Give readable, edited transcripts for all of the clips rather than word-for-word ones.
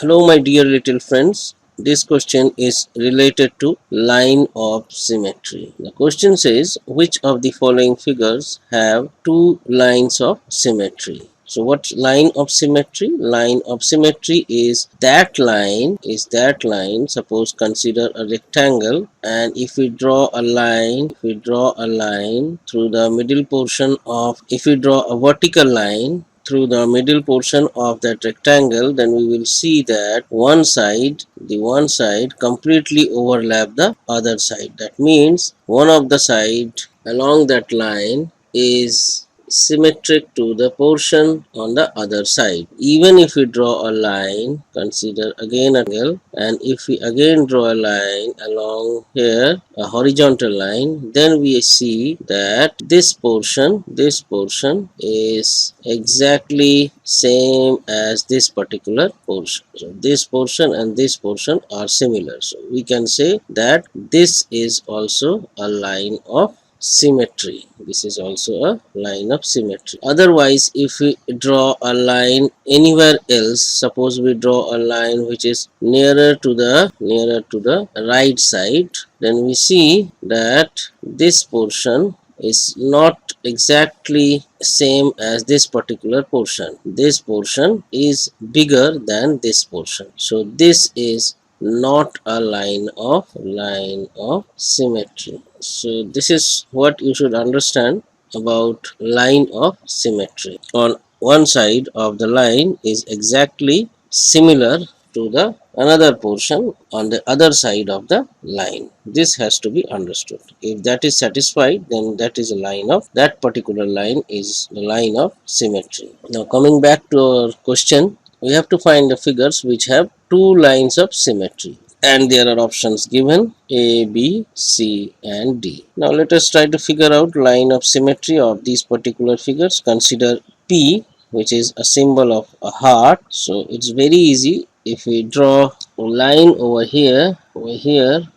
Hello my dear little friends. This question is related to line of symmetry. The question says which of the following figures have two lines of symmetry? So what line of symmetry? Line of symmetry is that line, suppose consider a rectangle, and if we draw a line through the middle portion of, if we draw a vertical line through the middle portion of that rectangle, then we will see that the one side completely overlap the other side. That means one of the side along that line is symmetric to the portion on the other side. Even if we draw a line, consider again a triangle, and if we again draw a line along here, a horizontal line, then we see that this portion is exactly same as this particular portion. So this portion and this portion are similar. So we can say that this is also a line of symmetry. This is also a line of symmetry. Otherwise, if we draw a line anywhere else, suppose we draw a line which is nearer to the right side, then we see that this portion is not exactly same as this particular portion. This portion is bigger than this portion. So this is not a line of symmetry. So this is what you should understand about line of symmetry. On one side of the line is exactly similar to the another portion on the other side of the line. This has to be understood. If that is satisfied, then that is a line of, that particular line is the line of symmetry. Now coming back to our question, we have to find the figures which have two lines of symmetry, and there are options given A, B, C and D. Now let us try to figure out line of symmetry of these particular figures. Consider P, which is a symbol of a heart. So it's very easy. If we draw a line over here,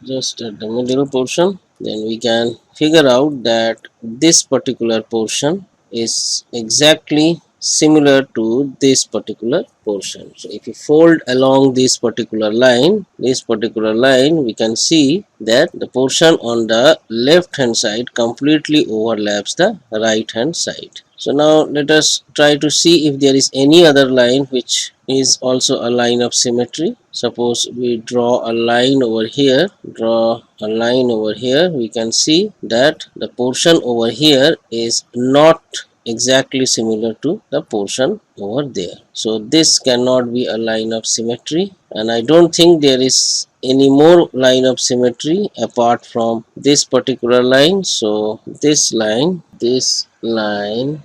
just at the middle portion, then we can figure out that this particular portion is exactly similar to this particular portion. So if you fold along this particular line, we can see that the portion on the left hand side completely overlaps the right hand side. So now let us try to see if there is any other line which is also a line of symmetry. Suppose we draw a line over here, we can see that the portion over here is not exactly similar to the portion over there. So this cannot be a line of symmetry, and I don't think there is any more line of symmetry apart from this particular line. So this line is a line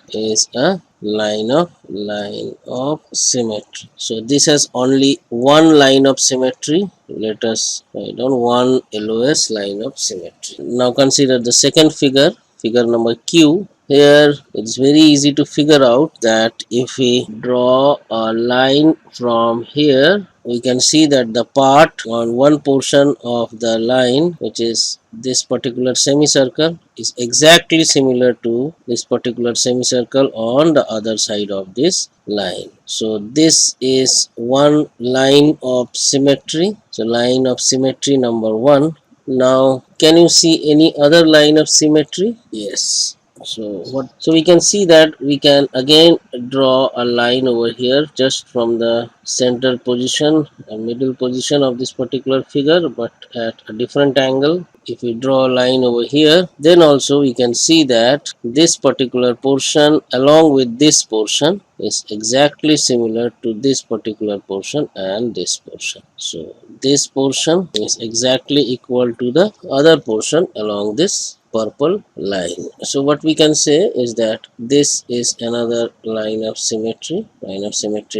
of symmetry. So this has only one line of symmetry. Let us write down one LOS line of symmetry. Now consider the second figure number Q. Here it's very easy to figure out that if we draw a line from here, we can see that the part on one portion of the line, which is this particular semicircle, is exactly similar to this particular semicircle on the other side of this line. So this is one line of symmetry. So line of symmetry number one. Now can you see any other line of symmetry? Yes. So we can see that we can again draw a line over here just from the center position and middle position of this particular figure, but at a different angle. If we draw a line over here, then also we can see that this particular portion along with this portion is exactly similar to this particular portion and this portion. So this portion is exactly equal to the other portion along this purple line. So what we can say is that this is another line of symmetry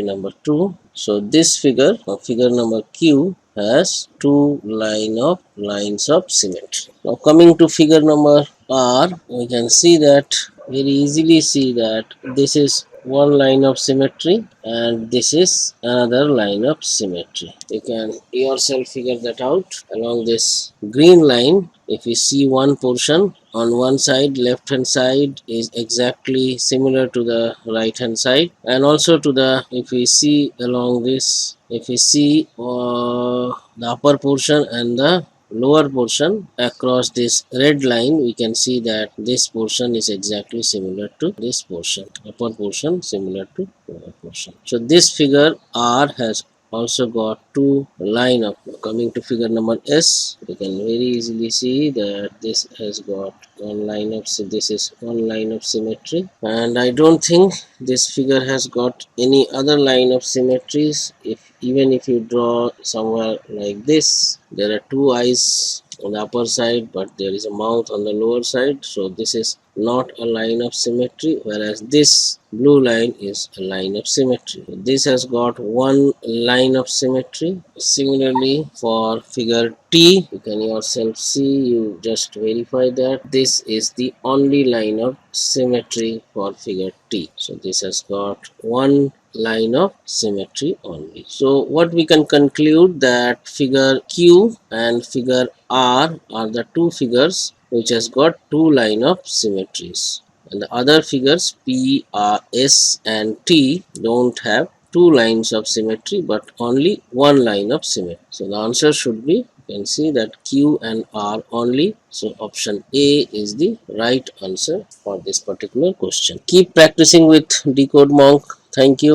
number 2. So this figure number Q has two lines of symmetry. Now coming to figure number R, we can see that, very easily see that this is one line of symmetry and this is another line of symmetry. You can yourself figure that out. Along this green line, if we see one portion on one side, left hand side is exactly similar to the right hand side, and also to the, if we see along this if we see the upper portion and the lower portion across this red line, we can see that this portion is exactly similar to this portion, upper portion similar to lower portion. So this figure R has also got two line of. Coming to figure number S, you can very easily see that this has got one line of, so this is one line of symmetry, and I don't think this figure has got any other line of symmetries. If even if you draw somewhere like this, there are two eyes on the upper side, but there is a mouth on the lower side, so this is not a line of symmetry, whereas this blue line is a line of symmetry. This has got one line of symmetry. Similarly, for figure T, you can yourself see, you just verify that this is the only line of symmetry for figure T. So this has got one line of symmetry only. So what we can conclude, that figure Q and figure R are the two figures which has got two line of symmetries, and the other figures P, R, S and T don't have two lines of symmetry but only one line of symmetry. So the answer should be, you can see that Q and R only. So option A is the right answer for this particular question. Keep practicing with Decode Monk. Thank you.